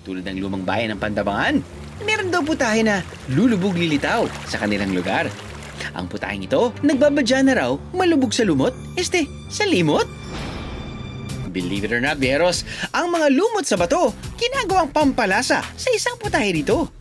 Tulad ng lumang bayan ng Pantabangan, meron daw putahe na lulubog lilitaw sa kanilang lugar. Ang putaheng ito, nagbabadya na raw malubog sa lumot, sa limot. Believe it or not, Beros, ang mga lumot sa bato, ginagawang pampalasa sa isang putahe dito.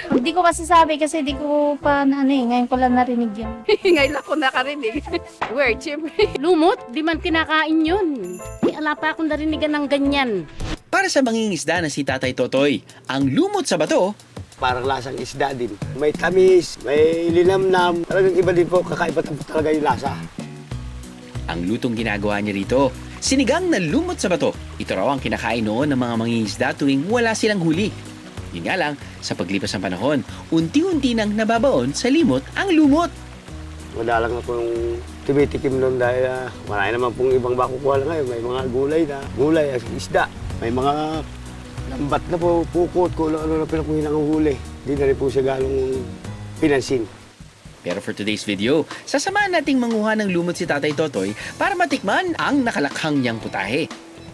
Hindi ko masasabi kasi di ko pa ngayon ko lang narinig yan. Ngayon ako nakarinig. Word, siyempre. Lumot, di man kinakain yun. Ala pa akong narinigan ng ganyan. Para sa mangingisda na si Tatay Totoy, ang lumot sa bato, Parang lasang isda din. May tamis, may linamnam. Talagang iba din po, kakaiba talaga yung lasa. ang lutong ginagawa niya rito. Sinigang na lumot sa bato. Ito raw ang kinakain noon ng mga mangingisda tuwing wala silang huli. Yun nga lang, sa paglipas ng panahon, unti-unti nang nababaon sa limot ang lumot. Madalang na po yung tumitikim noon dahil marami naman pong ibang makukuha lang ngayon. May mga gulay, isda. May mga lambat na po, pukot, kung ano na pinakuhin ang huli. Hindi na rin po siya galong pinansin. Pero for today's video, sasamahan nating manguha ng lumot si Tatay Totoy para matikman ang nakalakhang niyang putahe.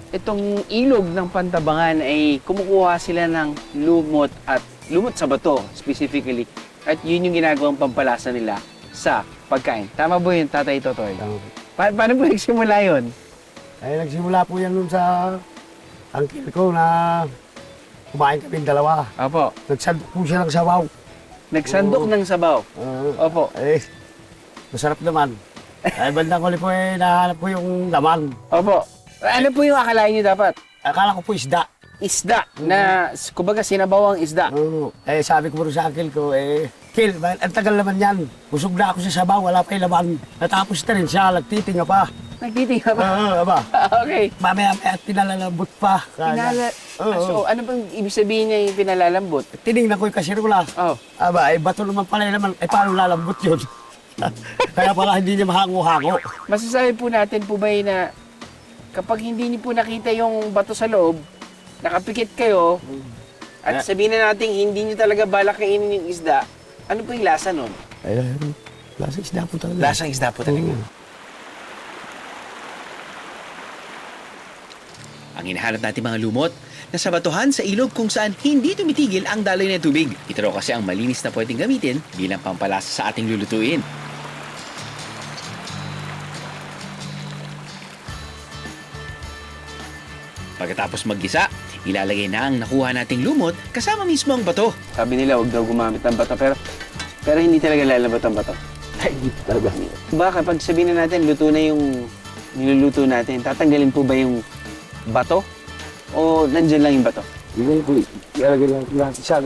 Itong ilog ng Pantabangan ay kumukuha sila ng lumot at lumot sa bato specifically. At yun yung ginagawang pampalasa nila sa pagkain. Tama ba yun, Tatay Totoy? Tama po. Paano po nagsimula yun? Ay, nagsimula po yan nun sa angkil ko na kumain kami dalawa. Opo. Nagsandok po siya ng sabaw. Nagsandok ng sabaw. Opo. Masarap naman. Ay, bandang huli po nahanap ko yung laman. Opo. Ano po yung akalain niyo dapat? Akala ko po isda. Isda na, kumbaga, sinabaw ang isda. Sabi ko po sa uncle ko, Kil, ang tagal naman yan. Busog na ako sa sabaw, wala pa yung laman. Natapos na rin siya, nagtitinga pa. Nagtitinga ba? Aba. Okay. Mamaya-maya at pinalalambot pa. So, ano bang ibig sabihin niya yung pinalalambot? Tinignan ko yung kasirula. Oh. Aba, bato naman pala yung laman. Paano lalambot yun? Kaya pala hindi niya mahango-hango. Masasabi po natin po ba na kapag hindi niyo po nakita yung bato sa loob, nakapikit kayo, at sabihin na natin hindi niyo talaga balak kainin yung isda, ano po yung lasa nun? Lasang isda po talaga. Lasang isda po talaga. Ang hinahanap natin mga lumot na sa batuhan sa ilog kung saan hindi tumitigil ang daloy ng tubig. Ito raw kasi ang malinis na pwedeng gamitin bilang pampalasa sa ating lulutuin. Pagkatapos maggisa, ilalagay na ang nakuha nating lumot kasama mismo ang bato. Sabi nila huwag daw gumamit ng bato, pero hindi talaga lalabot ang bato. Hindi talaga. Baka kapag sabihin na natin luto na yung niluluto natin, tatanggalin po ba yung bato? O nandyan lang yung bato? Hindi po, ilalagay lang natin siya.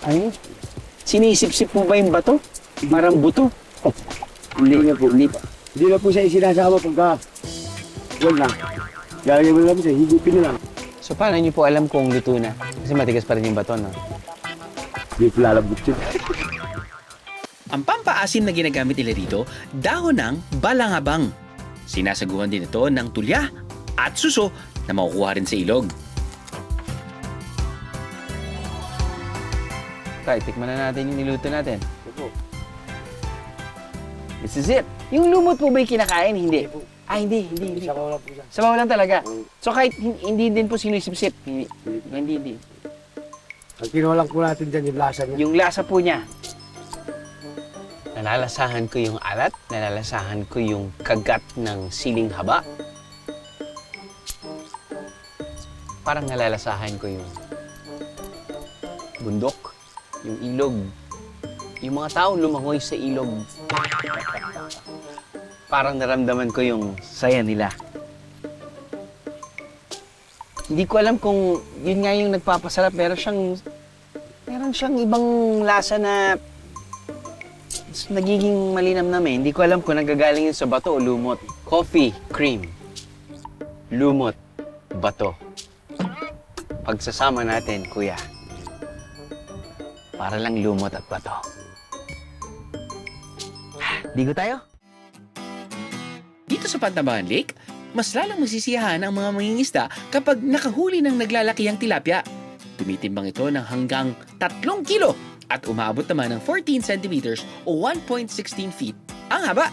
Ay, sinisip-sip mo ba yung bato? Parang buto. Hindi na po. Hindi na po siya isinasama pagka wala. Lalagay mo lang siya, higupin na lang. So paano niyo po alam kung luto na? Kasi matigas pa rin yung bato, no? Hindi po lalabot yun. Ang pampaasim na ginagamit nila dito, dahon ng balangabang. Sinasaguhan din ito ng tulya at suso na makukuha rin sa ilog. Tay, tikman na natin yung niluto natin. This is it. Yung lumot po ba'y kinakain? Hindi. Hindi. Sabaw lang po siya. Sabaw lang talaga. So kahit hindi din po sinisip-sip. Hindi. Ang kinuha lang po natin dyan yung lasa niya. Yung lasa po niya. Nalalasahan ko yung alat, nalalasahan ko yung kagat ng siling haba. Parang nalalasahan ko yung bundok, yung ilog, yung mga tao lumangoy sa ilog. Parang naramdaman ko yung saya nila. Hindi ko alam kung yun nga yung nagpapasarap. Meron siyang ibang lasa na nagiging malinamnam eh. Hindi ko alam kung nagagaling yun sa bato o lumot. Coffee, cream, lumot, bato. Pagsasama natin, kuya, para lang lumot at bato. Digo tayo? Dito sa Pantabangan Lake, mas lalong masisiyahan ang mga mangingisda kapag nakahuli ng naglalaki ang tilapia. Tumitimbang ito ng hanggang 3 kilo at umaabot naman ng 14 centimeters o 1.16 feet ang haba.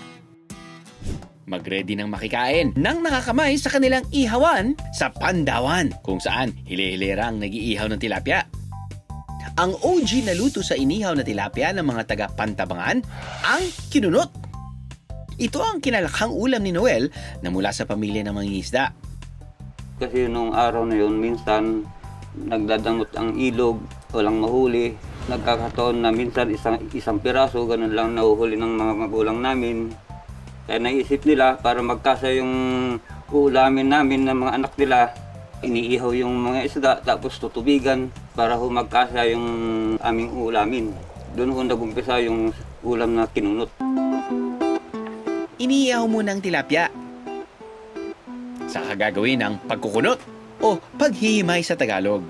mag-ready ng makikain nang nakakamay sa kanilang ihawan sa Pandawan, kung saan hile-hilera ang nag-iihaw ng tilapia. Ang OG na luto sa inihaw na tilapia ng mga taga Pantabangan ang kinunot. Ito ang kinalakhang ulam ni Noel na mula sa pamilya ng mangingisda. Kasi nung araw na yun, minsan nagdadangot ang ilog, walang mahuli. Nagkakataon na minsan isang piraso, ganun lang nahuhuli ng mga magulang namin. Kaya naisip nila para magkasa yung uulamin namin ng mga anak nila, iniihaw yung mga isda tapos tutubigan para magkasa yung aming uulamin. Doon ho nagumpisa yung ulam na kinunot. Iniihaw muna ang tilapia. Saka gagawin ang pagkukunot o paghihimay sa Tagalog.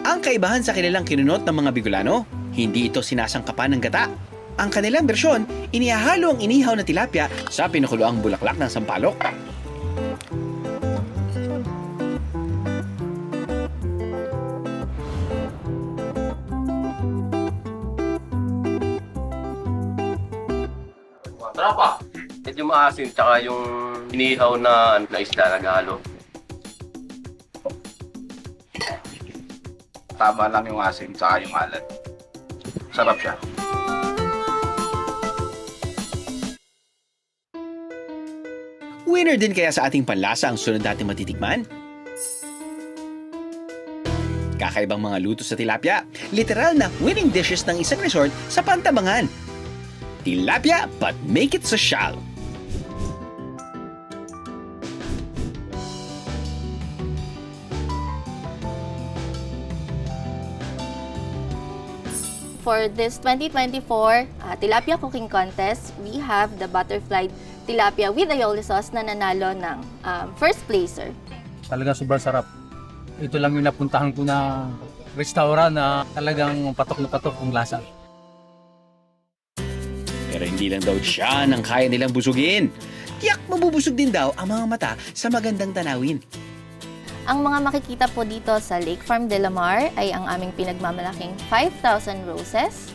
Ang kaibahan sa kanilang kinunot ng mga Bicolano, hindi ito sinasangkapan ng gata. Ang kanilang bersyon, inihahalo ang inihaw na tilapia sa pinakuluang bulaklak ng sampalok. Tropa, medyo maasim tsaka yung inihaw na isda na galo. Tama lang yung asim tsaka yung alat. Sarap siya. Winner din kaya sa ating panlasa ang sunod nating matitikman? Kakaibang mga luto sa tilapia, literal na winning dishes ng isang resort sa Pantabangan. Tilapia, but make it social. For this 2024 Tilapia Cooking Contest, we have the Butterfly Tilapia with Aioli Sauce na nanalo ng first placer. Talagang sobrang sarap. Ito lang yung napuntahan ko na restaurant na talagang patok na patok ang lasa. Pero hindi lang daw siya ang kaya nilang busugin. Tiyak mabubusog din daw ang mga mata sa magandang tanawin. Ang mga makikita po dito sa Lake Farm de la Mar ay ang aming pinagmamalaking 5,000 roses,